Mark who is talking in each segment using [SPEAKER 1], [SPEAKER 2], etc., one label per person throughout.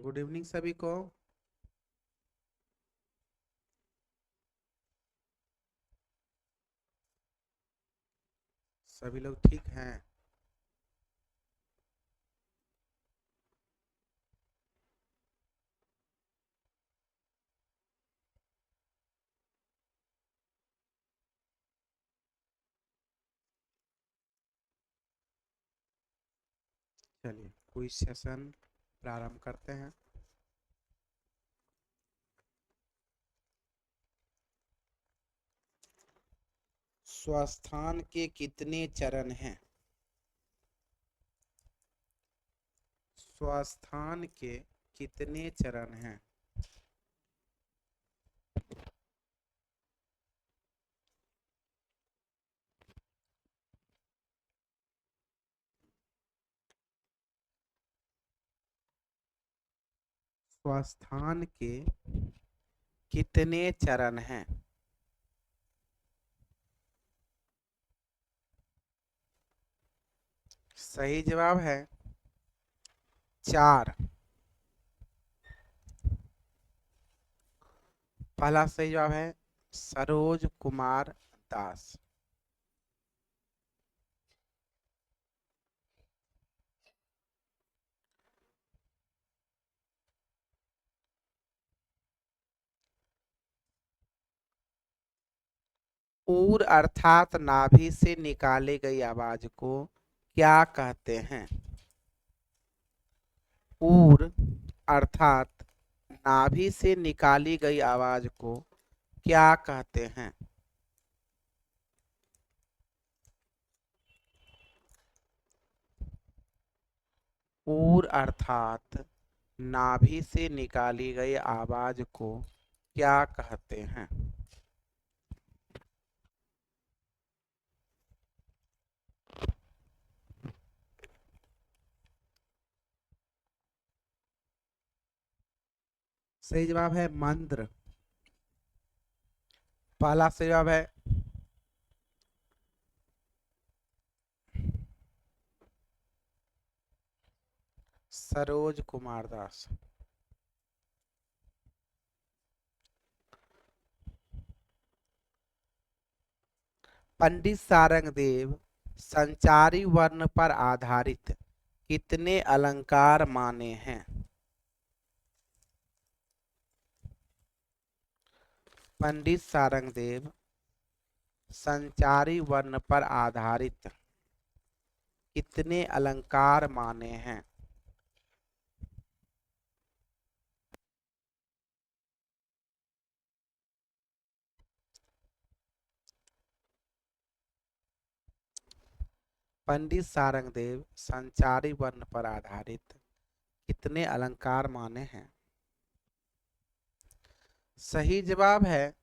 [SPEAKER 1] Good evening सभी को। सभी लोग ठीक हैं? चलिए क्विज सेशन प्रारंभ करते हैं। स्वस्थान के कितने चरण हैं? स्वस्थान के कितने चरण हैं? स्वस्थान के कितने चरण हैं? सही जवाब है 4। पहला सही जवाब है सरोज कुमार दास। ऊर अर्थात नाभि से निकाली गई आवाज को क्या कहते हैं? ऊर अर्थात नाभि से निकाली गई आवाज को क्या कहते हैं? ऊर अर्थात नाभि से निकाली गई आवाज को क्या कहते हैं? सही जवाब है मंद्र। पहला सही जवाब है सरोज कुमार दास। पंडित सारंगदेव संचारी वर्ण पर आधारित कितने अलंकार माने हैं? पंडित सारंगदेव संचारी वर्ण पर आधारित कितने अलंकार माने हैं? पंडित सारंगदेव संचारी वर्ण पर आधारित कितने अलंकार माने हैं? सही जवाब है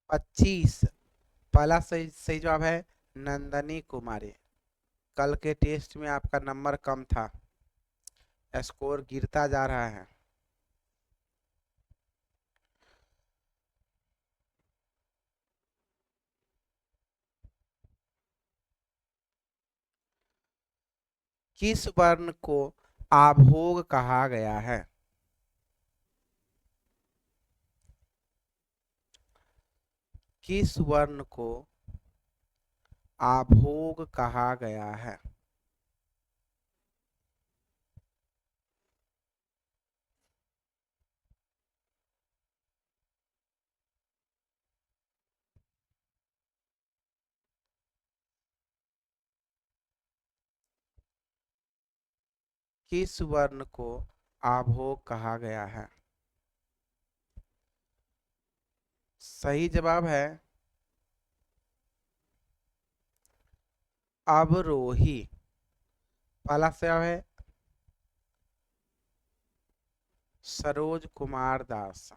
[SPEAKER 1] 25। पहला सही जवाब है नंदनी कुमारी। कल के टेस्ट में आपका नंबर कम था, स्कोर गिरता जा रहा है। किस वर्ण को आभोग कहा गया है? किस वर्ण को आभोग कहा गया है? किस वर्ण को आभोग कहा गया है? सही जवाब है अवरोही। पहला जवाब है सरोज कुमार दास।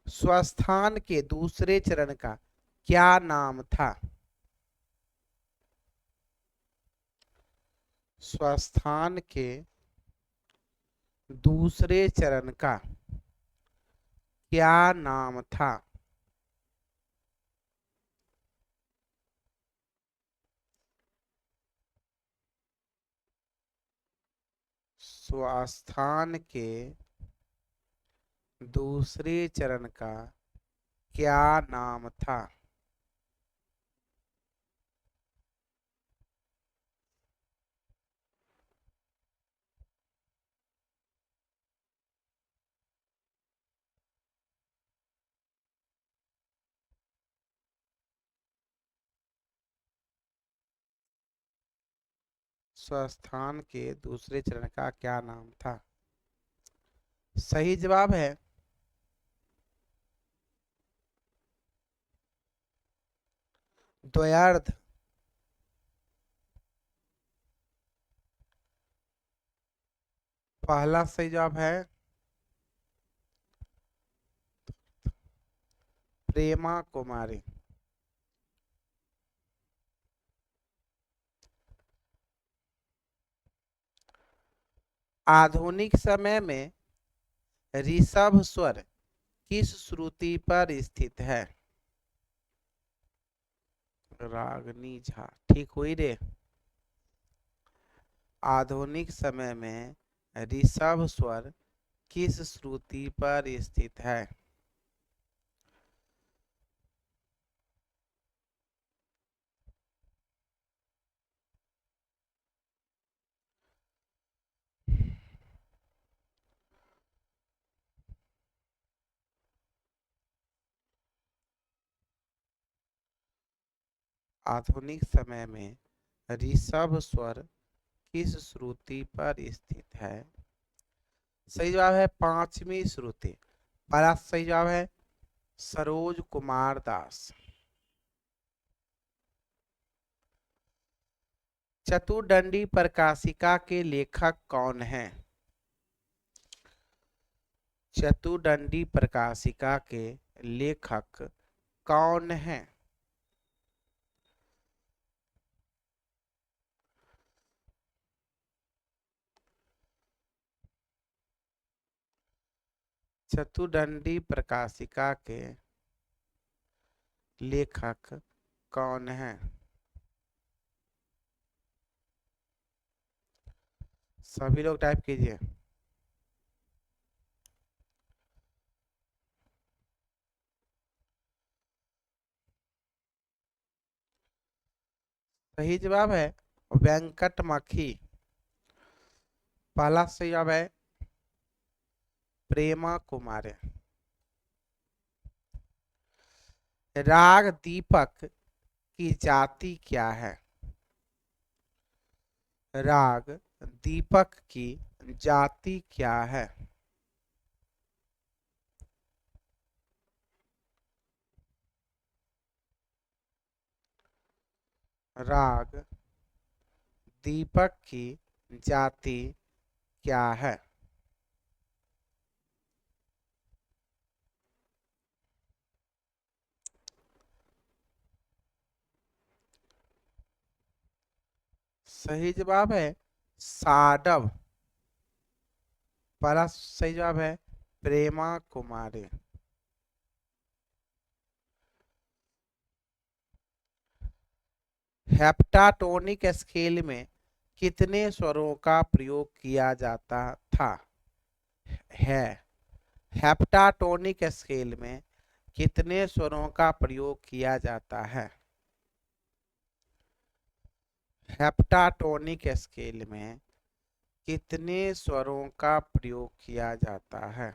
[SPEAKER 1] स्वस्थान के दूसरे चरण का क्या नाम था? स्वस्थान के दूसरे चरण का क्या नाम था? स्वास्थान के दूसरे चरण का क्या नाम था? स्वास्थान के दूसरे चरण का क्या नाम था? सही जवाब है द्वयार्ध। पहला सही जवाब है प्रेमा कुमारी। आधुनिक समय में ऋषभ स्वर किस श्रुति पर स्थित है? रागनी झा, ठीक हुई रे। आधुनिक समय में ऋषभ स्वर किस श्रुति पर स्थित है? आधुनिक समय में ऋषभ स्वर किस श्रुति पर स्थित है? सही जवाब है पांचवी श्रुति। पहला सही जवाब है सरोज कुमार दास। चतुर्दंडी प्रकाशिका के लेखक कौन हैं? चतुर्दंडी प्रकाशिका के लेखक कौन हैं? चतुर्दंडी प्रकाशिका के लेखक कौन हैं? सभी लोग टाइप कीजिए। सही जवाब है वेंकट मखी। पहला सही जवाब है प्रेमा कुमारी। राग दीपक की जाति क्या है? राग दीपक की जाति क्या है? राग दीपक की जाति क्या है? सही जवाब है साडव। पहला सही जवाब है प्रेमा कुमारी। हेप्टाटोनिक स्केल में कितने स्वरों का प्रयोग किया जाता था? है हेप्टाटोनिक स्केल में कितने स्वरों का प्रयोग किया जाता है? हेप्टाटोनिक स्केल में कितने स्वरों का प्रयोग किया जाता है?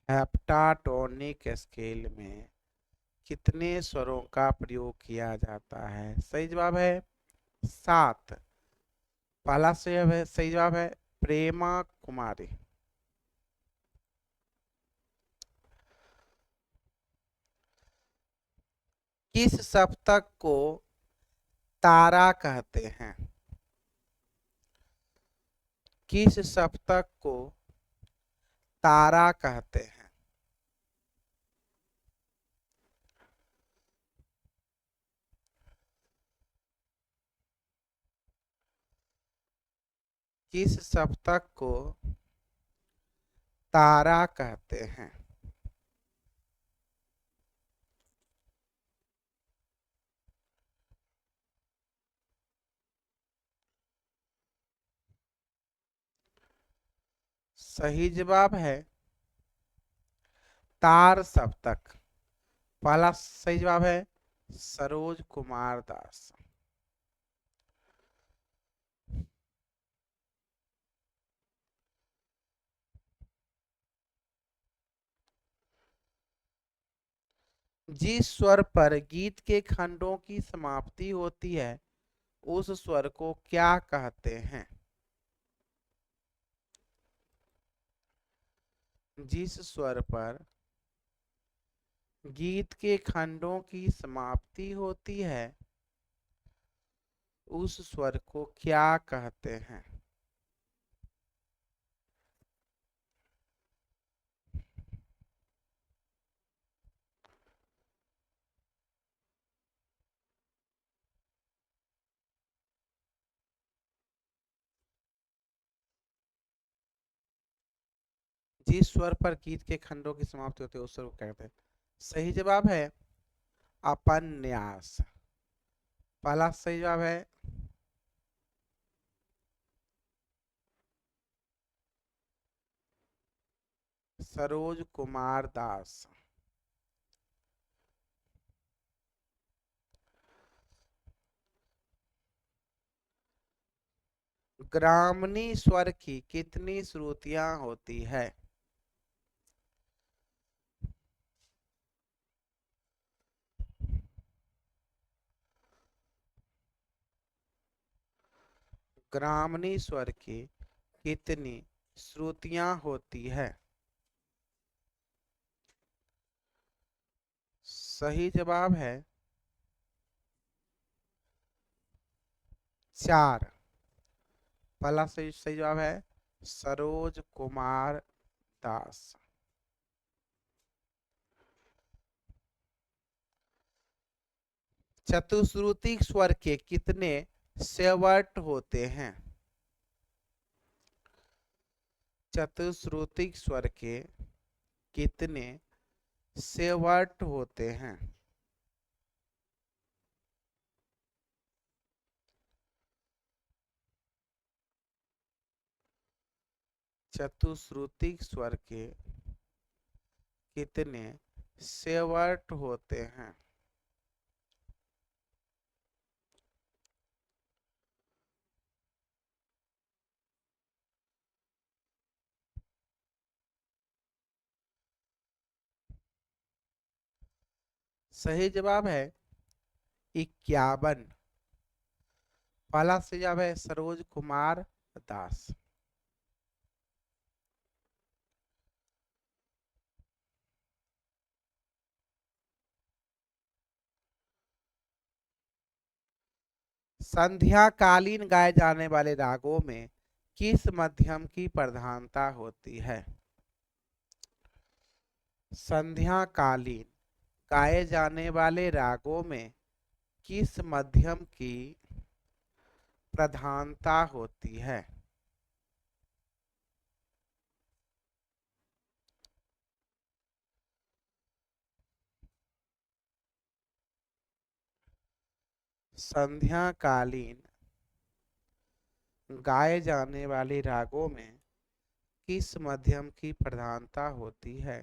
[SPEAKER 1] हेप्टाटोनिक स्केल में कितने स्वरों का प्रयोग किया जाता है? सही जवाब है 7। पहला सही जवाब है प्रेमा कुमारी। किस सप्तक को तारा कहते हैं? किस सप्तक को तारा कहते हैं? किस सप्तक को तारा कहते हैं? सही जवाब है तार सप्तक। पहला सही जवाब है सरोज कुमार दास। जिस स्वर पर गीत के खंडों की समाप्ति होती है उस स्वर को क्या कहते हैं? जिस स्वर पर गीत के खंडों की समाप्ति होती है उस स्वर को क्या कहते हैं? जिस स्वर पर गीत के खंडों की समाप्ति होती है उस स्वर को कहते हैं। सही जवाब है अपन्यास। पहला सही जवाब है सरोज कुमार दास। ग्रामनी स्वर की कितनी श्रुतियां होती है? ग्रामनी स्वर की कितनी श्रुतियां होती है? सही जवाब है 4। पहला सही सही जवाब है सरोज कुमार दास। चतुश्रुति स्वर के कितने सेवट होते हैं? चतुश्रुति स्वर के कितने सेवट होते हैं? चतुश्रुति स्वर के कितने सेवट होते हैं? सही जवाब है 51। पहला सही जवाब है सरोज कुमार दास। संध्याकालीन गाए जाने वाले रागों में किस मध्यम की प्रधानता होती है? संध्याकालीन गाए जाने वाले रागों में किस मध्यम की प्रधानता होती है? संध्याकालीन गाए जाने वाले रागों में किस मध्यम की प्रधानता होती है?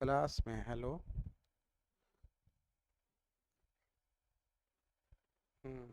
[SPEAKER 1] क्लास में हेलो। हम्म।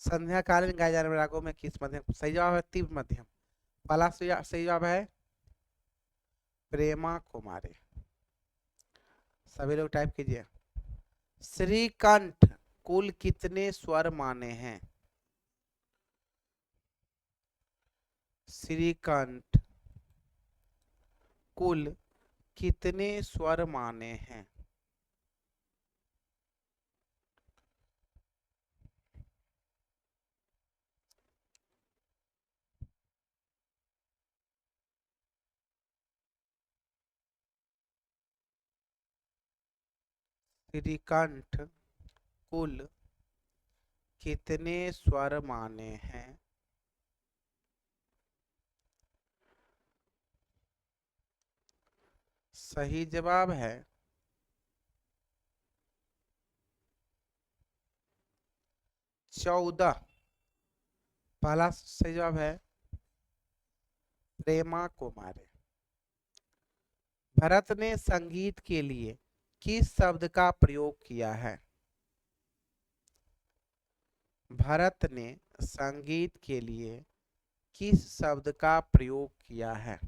[SPEAKER 1] संध्याकालीन गाए जाने वाले रागों में किस मध्यम सही जवाब है तीव्र मध्यम। पहला सही जवाब है प्रेमा कुमारी। सभी लोग टाइप कीजिए। श्रीकंठ कुल कितने स्वर माने हैं? श्रीकंठ कुल कितने स्वर माने हैं? श्रीकंठ कुल कितने स्वर माने हैं? सही जवाब है 14। पहला सही जवाब है प्रेमा कुमारी। भरत ने संगीत के लिए किस शब्द का प्रयोग किया है? भरत ने संगीत के लिए किस शब्द का प्रयोग किया है?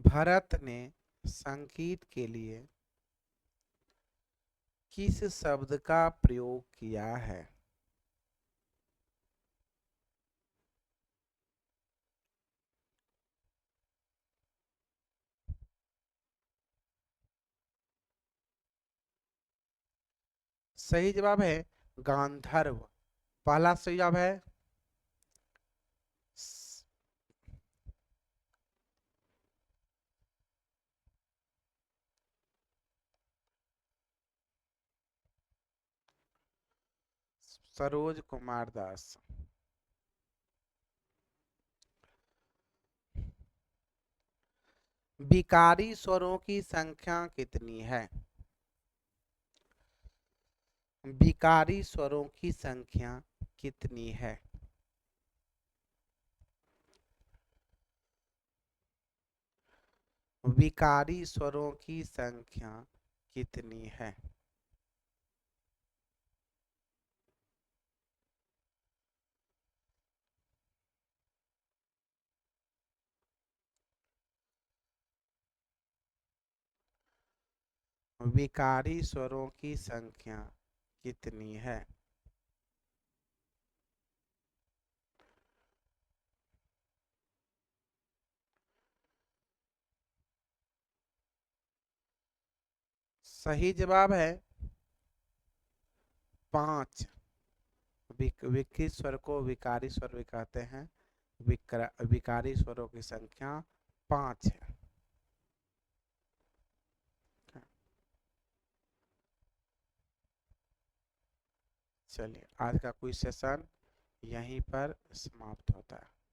[SPEAKER 1] भरत ने संगीत के लिए किस शब्द का प्रयोग किया है? सही जवाब है गांधर्व। पहला सही जवाब है सरोज कुमार दास। विकारी स्वरों की संख्या कितनी है? विकारी स्वरों की संख्या कितनी है? विकारी स्वरों की संख्या कितनी है? विकारी स्वरों की संख्या कितनी है? सही जवाब है 5। विकृत स्वर को विकारी स्वर भी कहते हैं। विकारी स्वरों की संख्या 5 है। चलिए आज का क्विज सेशन यहीं पर समाप्त होता है।